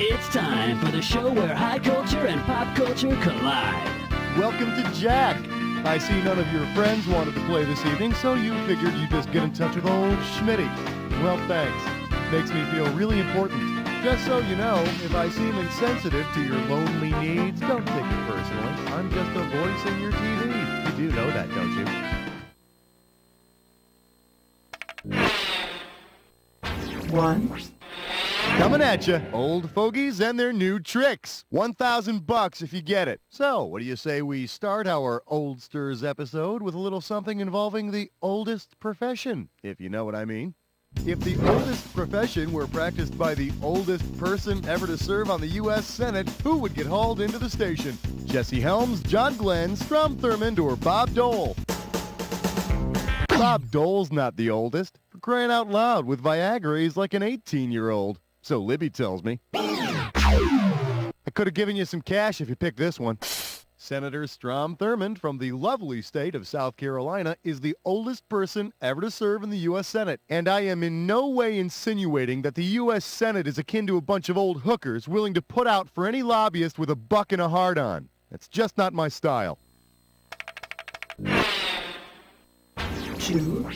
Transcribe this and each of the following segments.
It's time for the show where high culture and pop culture collide. Welcome to Jack. I see none of your friends wanted to play this evening, so you figured you'd just get in touch with old Schmitty. Well, thanks. Makes me feel really important. Just so you know, if I seem insensitive to your lonely needs, don't take it personally. I'm just a voice in your TV. You do know that, don't you? One. Coming at you, old fogies and their new tricks. $1,000 if you get it. So, what do you say we start our Oldsters episode with a little something involving the oldest profession, if you know what I mean? If the oldest profession were practiced by the oldest person ever to serve on the U.S. Senate, who would get hauled into the station? Jesse Helms, John Glenn, Strom Thurmond, or Bob Dole? Bob Dole's not the oldest. For crying out loud, with Viagra, he's like an 18-year-old. So Libby tells me. I could have given you some cash if you picked this one. Senator Strom Thurmond from the lovely state of South Carolina is the oldest person ever to serve in the U.S. Senate. And I am in no way insinuating that the U.S. Senate is akin to a bunch of old hookers willing to put out for any lobbyist with a buck and a hard-on. That's just not my style. Two.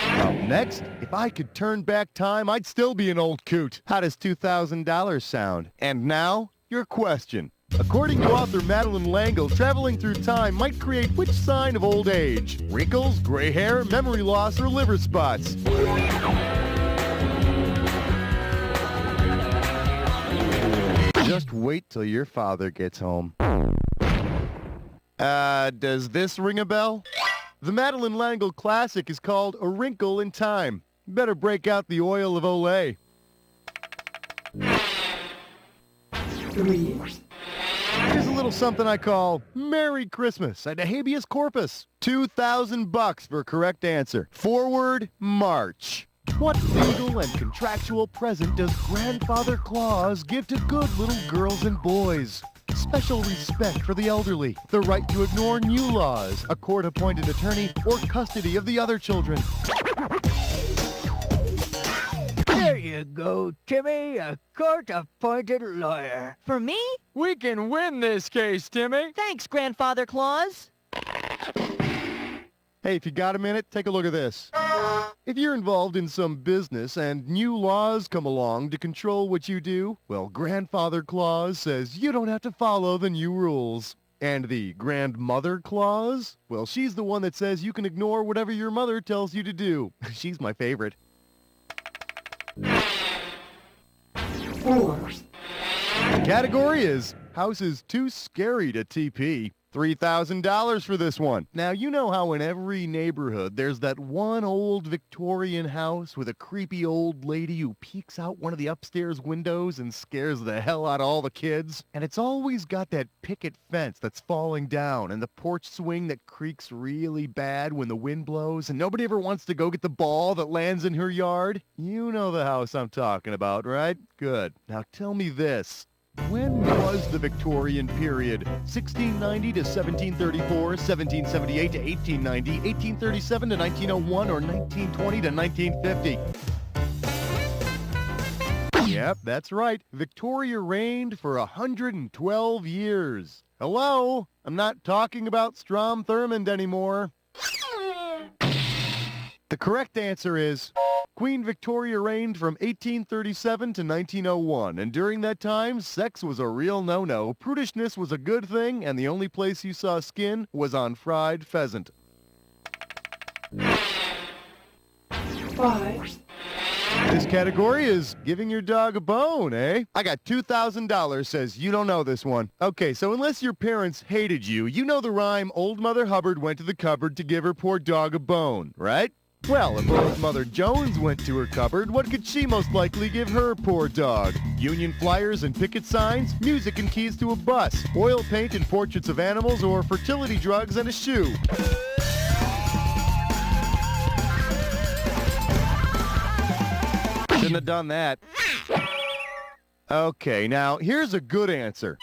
Up next, if I could turn back time, I'd still be an old coot. How does $2,000 sound? And now, your question. According to author Madeline Langle, traveling through time might create which sign of old age? Wrinkles, gray hair, memory loss, or liver spots? Just wait till your father gets home. Does this ring a bell? The Madeline Langle classic is called A Wrinkle in Time. Better break out the oil of Olay. 3. Here's a little something I call Merry Christmas and a Habeas Corpus. $2,000 for correct answer. Forward, march. What legal and contractual present does Grandfather Claus give to good little girls and boys? Special respect for the elderly, the right to ignore new laws, a court-appointed attorney, or custody of the other children. There you go, Timmy, a court-appointed lawyer. For me? We can win this case, Timmy. Thanks, Grandfather Claus. Hey, if you got a minute, take a look at this. If you're involved in some business and new laws come along to control what you do, well, Grandfather Claus says you don't have to follow the new rules. And the Grandmother Claus? Well, she's the one that says you can ignore whatever your mother tells you to do. She's my favorite. 4. The category is House is Too Scary to TP. $3,000 for this one. Now, you know how in every neighborhood there's that one old Victorian house with a creepy old lady who peeks out one of the upstairs windows and scares the hell out of all the kids? And it's always got that picket fence that's falling down and the porch swing that creaks really bad when the wind blows and nobody ever wants to go get the ball that lands in her yard? You know the house I'm talking about, right? Good. Now tell me this. When was the Victorian period? 1690 to 1734, 1778 to 1890, 1837 to 1901, or 1920 to 1950? Yep, that's right. Victoria reigned for 112 years. Hello? I'm not talking about Strom Thurmond anymore. The correct answer is Queen Victoria reigned from 1837 to 1901, and during that time, sex was a real no-no, prudishness was a good thing, and the only place you saw skin was on fried pheasant. 5. This category is giving your dog a bone, eh? I got $2,000, says you don't know this one. Okay, so unless your parents hated you, you know the rhyme, Old Mother Hubbard went to the cupboard to give her poor dog a bone, right? Well, if Old Mother Jones went to her cupboard, what could she most likely give her poor dog? Union flyers and picket signs, music and keys to a bus, oil paint and portraits of animals, or fertility drugs and a shoe? Shouldn't have done that. Okay, now here's a good answer.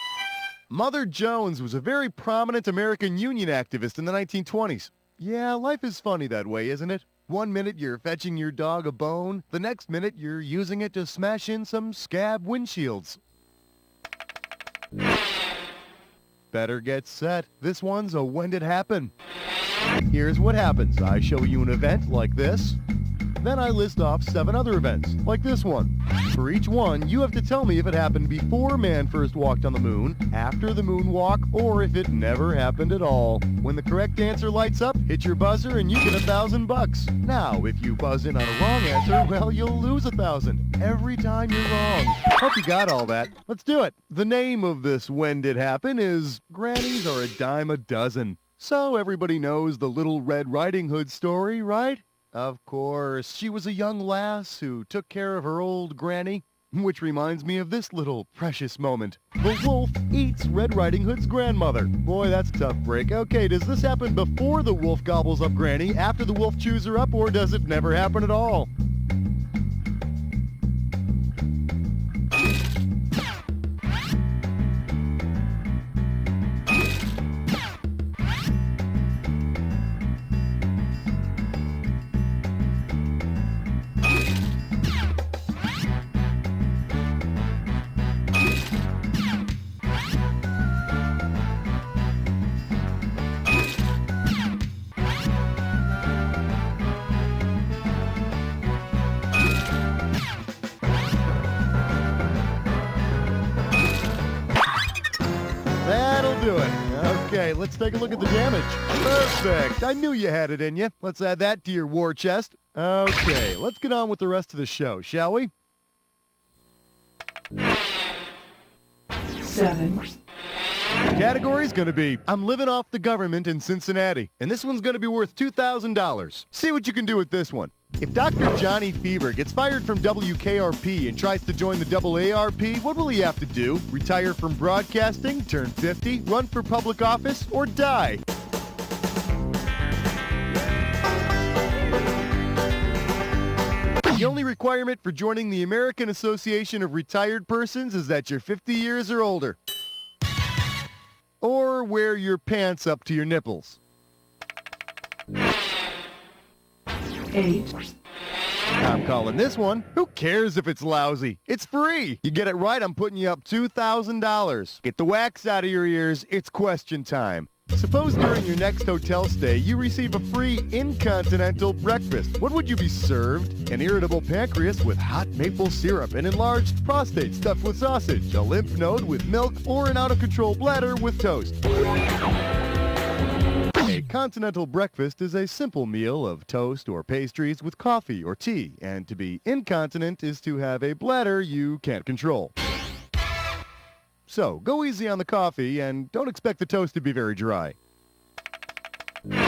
Mother Jones was a very prominent American Union activist in the 1920s. Yeah, life is funny that way, isn't it? One minute you're fetching your dog a bone, the next minute you're using it to smash in some scab windshields. better get set. This one's a when did happen. Here's what happens. I show you an event like this. Then I list off 7 other events, like this one. For each one, you have to tell me if it happened before man first walked on the moon, after the moonwalk, or if it never happened at all. When the correct answer lights up, hit your buzzer and you get $1,000. Now, if you buzz in on a wrong answer, well, you'll lose 1,000 every time you're wrong. Hope you got all that. Let's do it. The name of this when did happen is Grannies Are a Dime a Dozen. So everybody knows the Little Red Riding Hood story, right? Of course, she was a young lass who took care of her old granny, which reminds me of this little precious moment. The wolf eats Red Riding Hood's grandmother. Boy, that's a tough break. Okay, does this happen before the wolf gobbles up Granny, after the wolf chews her up, or does it never happen at all? That'll do it. Okay, let's take a look at the damage. Perfect. I knew you had it in you. Let's add that to your war chest. Okay, let's get on with the rest of the show, shall we? 7. Category's gonna be, I'm living off the government in Cincinnati, and this one's gonna be worth $2,000. See what you can do with this one. If Dr. Johnny Fever gets fired from WKRP and tries to join the AARP, what will he have to do? Retire from broadcasting, turn 50, run for public office, or die? The only requirement for joining the American Association of Retired Persons is that you're 50 years or older. Or wear your pants up to your nipples. 8. I'm calling this one. Who cares if it's lousy? It's free. You get it right, I'm putting you up $2,000. Get the wax out of your ears. It's question time. Suppose during your next hotel stay, you receive a free incontinental breakfast. What would you be served? An irritable pancreas with hot maple syrup, an enlarged prostate stuffed with sausage, a lymph node with milk, or an out-of-control bladder with toast. A continental breakfast is a simple meal of toast or pastries with coffee or tea, and to be incontinent is to have a bladder you can't control. So, go easy on the coffee, and don't expect the toast to be very dry. 9.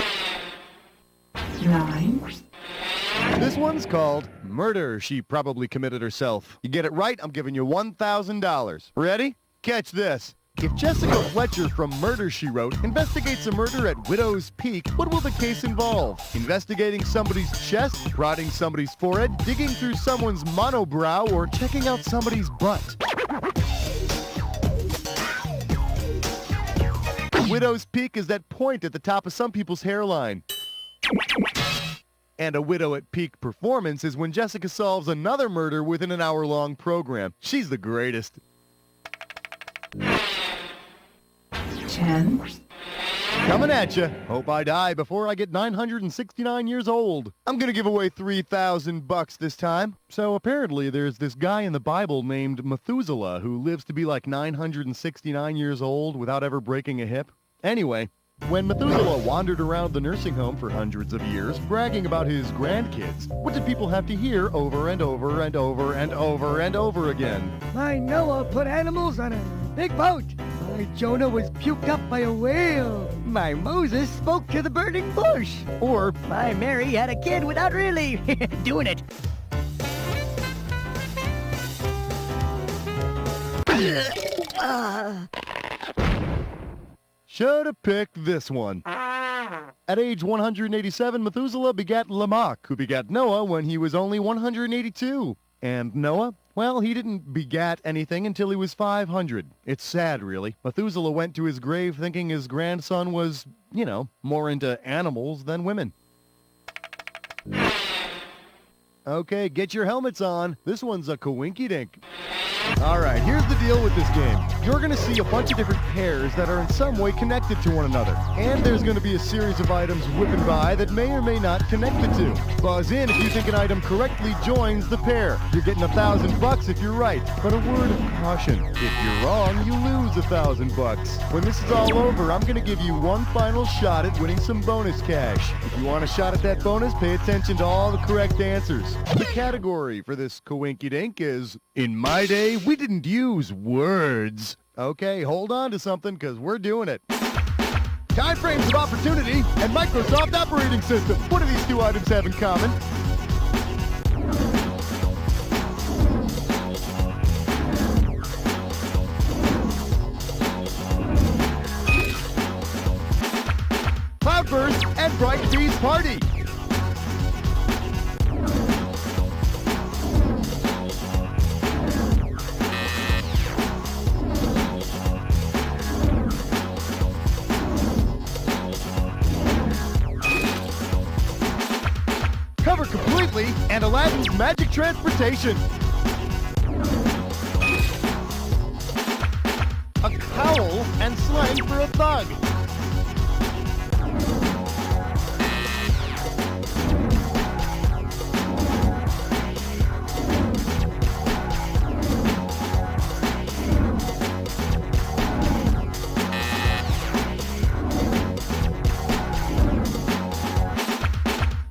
This one's called Murder She Probably Committed Herself. You get it right, I'm giving you $1,000. Ready? Catch this. If Jessica Fletcher from Murder, She Wrote investigates a murder at Widow's Peak, what will the case involve? Investigating somebody's chest, prodding somebody's forehead, digging through someone's monobrow, or checking out somebody's butt? Widow's Peak is that point at the top of some people's hairline. And a Widow at Peak performance is when Jessica solves another murder within an hour-long program. She's the greatest. 10. Coming at you. Hope I die before I get 969 years old. I'm going to give away $3,000 this time. So apparently there's this guy in the Bible named Methuselah who lives to be like 969 years old without ever breaking a hip. Anyway, when Methuselah wandered around the nursing home for hundreds of years, bragging about his grandkids, what did people have to hear over and over and over and over and over again? My Noah put animals on a big boat. My Jonah was puked up by a whale. My Moses spoke to the burning bush. Or, My Mary had a kid without really doing it. should have picked this one. At age 187, Methuselah begat Lamech, who begat Noah when he was only 182. And Noah? Well, he didn't begat anything until he was 500. It's sad, really. Methuselah went to his grave thinking his grandson was, more into animals than women. Okay, get your helmets on. This one's a coinky-dink. All right, here's the deal with this game. You're going to see a bunch of different pairs that are in some way connected to one another. And there's going to be a series of items whipping by that may or may not connect the two. Buzz in if you think an item correctly joins the pair. You're getting $1,000 if you're right. But a word of caution. If you're wrong, you lose $1,000. When this is all over, I'm going to give you one final shot at winning some bonus cash. If you want a shot at that bonus, pay attention to all the correct answers. The category for this coinky-dink is, in my day, we didn't use words. Okay, hold on to something, because we're doing it. Time frames of opportunity and Microsoft operating system. What do these two items have in common? Cloudburst and Bright Bee's Party. Cover completely and Aladdin's Magic Transportation. A cowl and slang for a thug.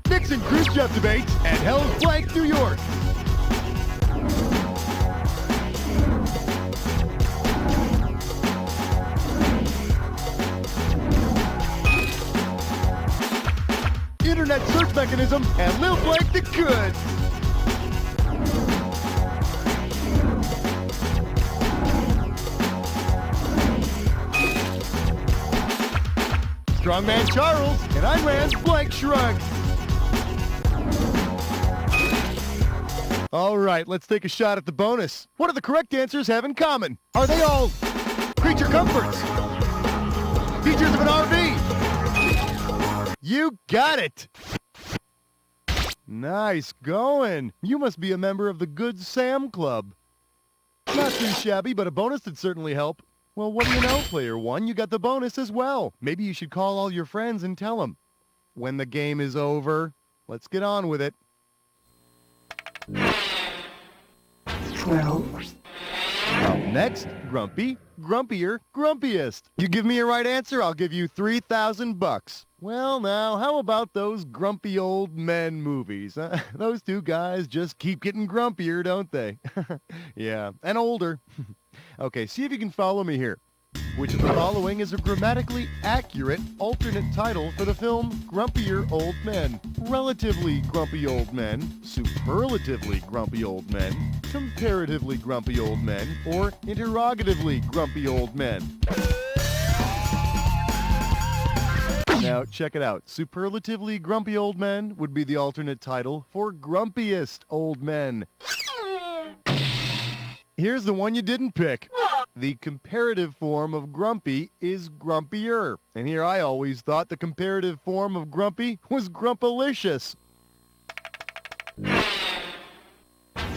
Nixon cruise jet debates and Hell's Blank, New York. Internet search mechanism and Lil Blank the Good. Strongman Charles and Ayn Rand's Blank Shrug. All right, let's take a shot at the bonus. What do the correct answers have in common? Are they all creature comforts? Features of an RV? You got it! Nice going. You must be a member of the Good Sam Club. Not too shabby, but a bonus would certainly help. Well, what do you know, Player One? You got the bonus as well. Maybe you should call all your friends and tell them. When the game is over, let's get on with it. 12. Up next, Grumpy, Grumpier, Grumpiest. You give me a right answer, I'll give you $3,000. Well, now, how about those Grumpy Old Men movies? Those two guys just keep getting grumpier, don't they? Yeah, and older. Okay, see if you can follow me here. Which of the following is a grammatically accurate alternate title for the film Grumpier Old Men? Relatively grumpy old men, superlatively grumpy old men, comparatively grumpy old men, or interrogatively grumpy old men? Now, check it out. Superlatively grumpy old men would be the alternate title for Grumpiest Old Men. Here's the one you didn't pick. The comparative form of grumpy is grumpier. And here I always thought the comparative form of grumpy was grumpalicious.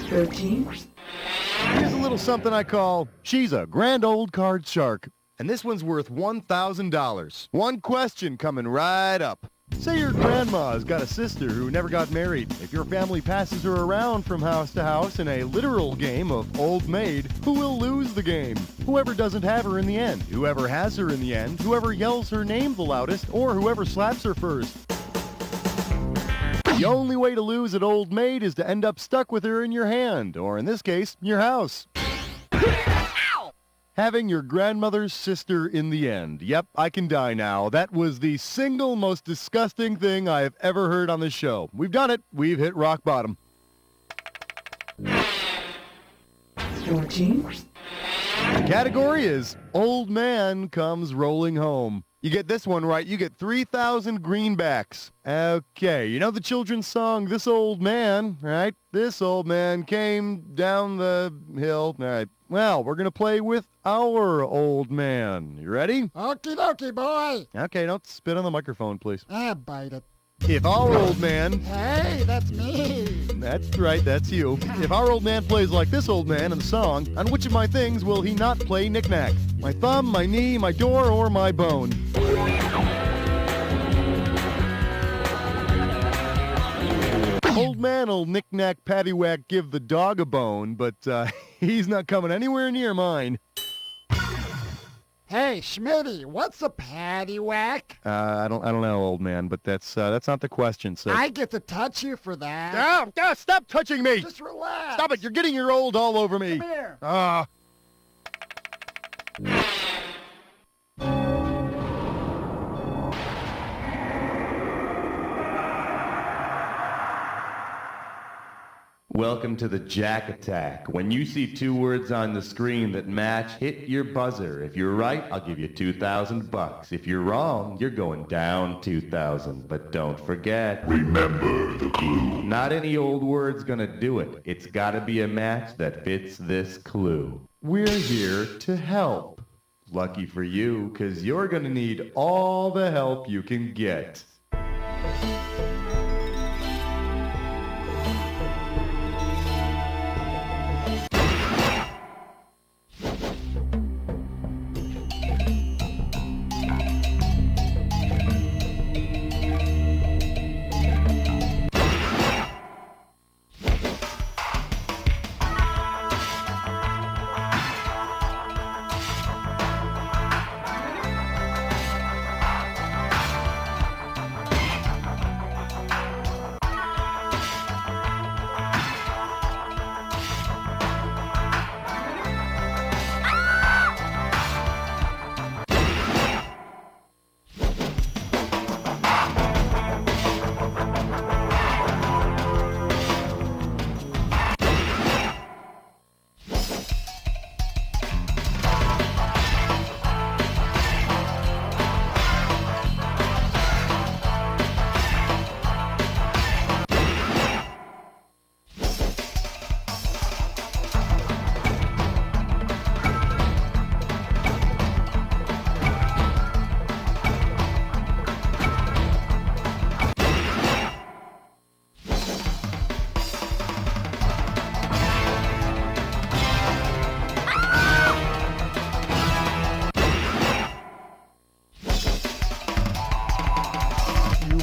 13. Here's a little something I call, she's a grand old card shark. And this one's worth $1,000. One question coming right up. Say your grandma's got a sister who never got married. If your family passes her around from house to house in a literal game of Old Maid, who will lose the game? Whoever doesn't have her in the end, whoever has her in the end, whoever yells her name the loudest, or whoever slaps her first. The only way to lose at Old Maid is to end up stuck with her in your hand, or in this case, your house. Having your grandmother's sister in the end. Yep, I can die now. That was the single most disgusting thing I have ever heard on this show. We've done it. We've hit rock bottom. 14. The category is Old Man Comes Rolling Home. You get this one right, you get 3,000 greenbacks. Okay, you know the children's song, This Old Man, right? This old man came down the hill. All right, well, we're going to play with our old man. You ready? Okie dokie, boy. Okay, don't spit on the microphone, please. Bite it. If our old man... Hey, that's me. That's right, that's you. If our old man plays like this old man in the song, on which of my things will he not play knick-knack? My thumb, my knee, my door, or my bone? Old man'll knick-knack, paddywhack, give the dog a bone, but he's not coming anywhere near mine. Hey, Schmitty, what's a paddywhack? I don't know, old man, but that's not the question, so... I get to touch you for that. Stop touching me! Just relax. Stop it, you're getting your old all over me. Come here. Welcome to the Jack Attack. When you see two words on the screen that match, hit your buzzer. If you're right, I'll give you $2,000. If you're wrong, you're going down 2,000. But don't forget, remember the clue. Not any old word's gonna do it. It's gotta be a match that fits this clue. We're here to help. Lucky for you, 'cause you're gonna need all the help you can get.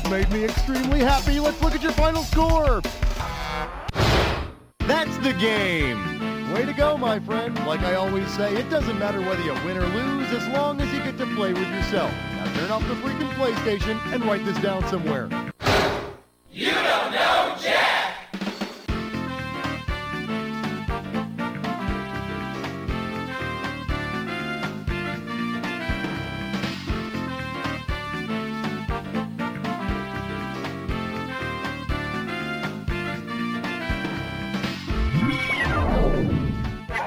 Made me extremely happy. Let's look at your final score. That's the game. Way to go, my friend. Like I always say, it doesn't matter whether you win or lose as long as you get to play with yourself. Now turn off the freaking PlayStation and write this down somewhere. You don't know Jack!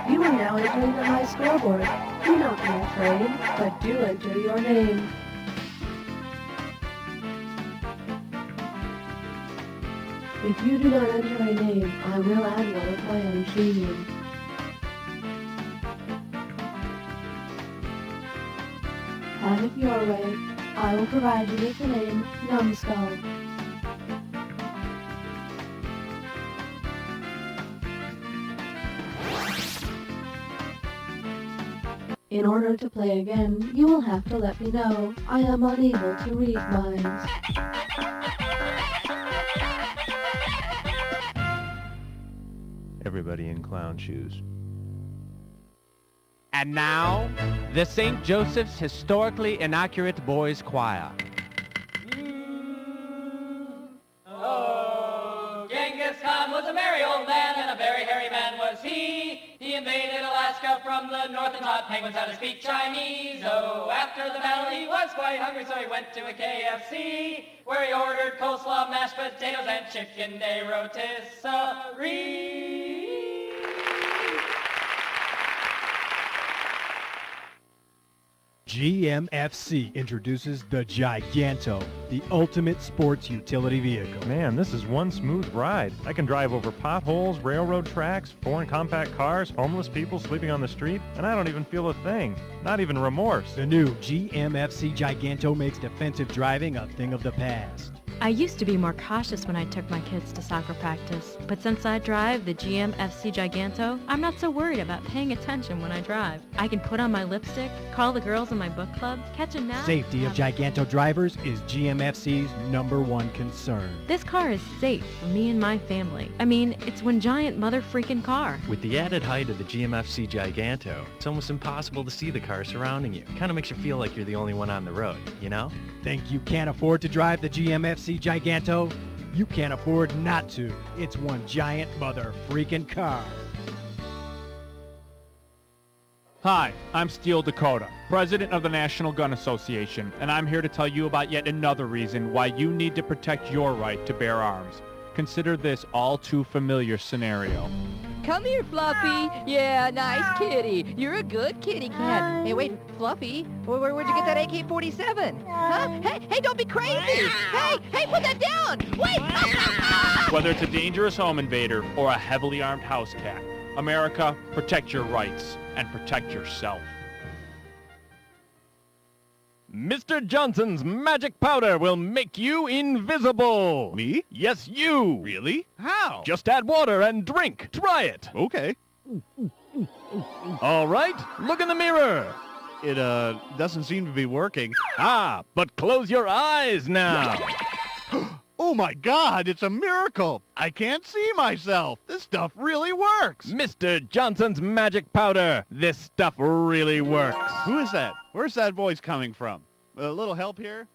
You are now entering the high scoreboard. Do not be afraid, but do enter your name. If you do not enter a name, I will add one of my own choosing. Have it your way. I will provide you with the name Numbskull. In order to play again, you will have to let me know. I am unable to read minds. Everybody in clown shoes. And now, the St. Joseph's Historically Inaccurate Boys Choir. Oh, Genghis Khan was a merry old man, and a very hairy man was he. He invaded Alaska from the north and taught penguins how to speak Chinese. Oh, after the battle he was quite hungry, so he went to a KFC, where he ordered coleslaw, mashed potatoes, and chicken de rotisserie. GMFC introduces the Giganto, the ultimate sports utility vehicle. Man, this is one smooth ride. I can drive over potholes, railroad tracks, foreign compact cars, homeless people sleeping on the street, and I don't even feel a thing. Not even remorse. The new GMFC Giganto makes defensive driving a thing of the past. I used to be more cautious when I took my kids to soccer practice, but since I drive the GMFC Giganto, I'm not so worried about paying attention when I drive. I can put on my lipstick, call the girls in my book club, catch a nap. Safety of Giganto drivers is GMFC's #1 concern. This car is safe for me and my family. I mean, it's one giant mother-freaking car. With the added height of the GMFC Giganto, it's almost impossible to see the car surrounding you. Kind of makes you feel like you're the only one on the road, you know? Think you can't afford to drive the GMFC Giganto? You can't afford not to. It's one giant mother-freaking car. Hi, I'm Steel Dakota, president of the National Gun Association, and I'm here to tell you about yet another reason why you need to protect your right to bear arms. Consider this all too familiar scenario. Come here, Fluffy. Yeah, nice kitty. You're a good kitty cat. Hey, wait, Fluffy, where'd you get that AK-47? Huh? Hey, don't be crazy. Hey, put that down. Wait. Whether it's a dangerous home invader or a heavily armed house cat, America, protect your rights and protect yourself. Mr. Johnson's magic powder will make you invisible. Me? Yes, you. Really? How? Just add water and drink. Try it. Okay. All right, look in the mirror. It, doesn't seem to be working. Ah, but close your eyes now. Oh my God, it's a miracle. I can't see myself. This stuff really works. Mr. Johnson's magic powder. This stuff really works. Who is that? Where's that voice coming from? A little help here?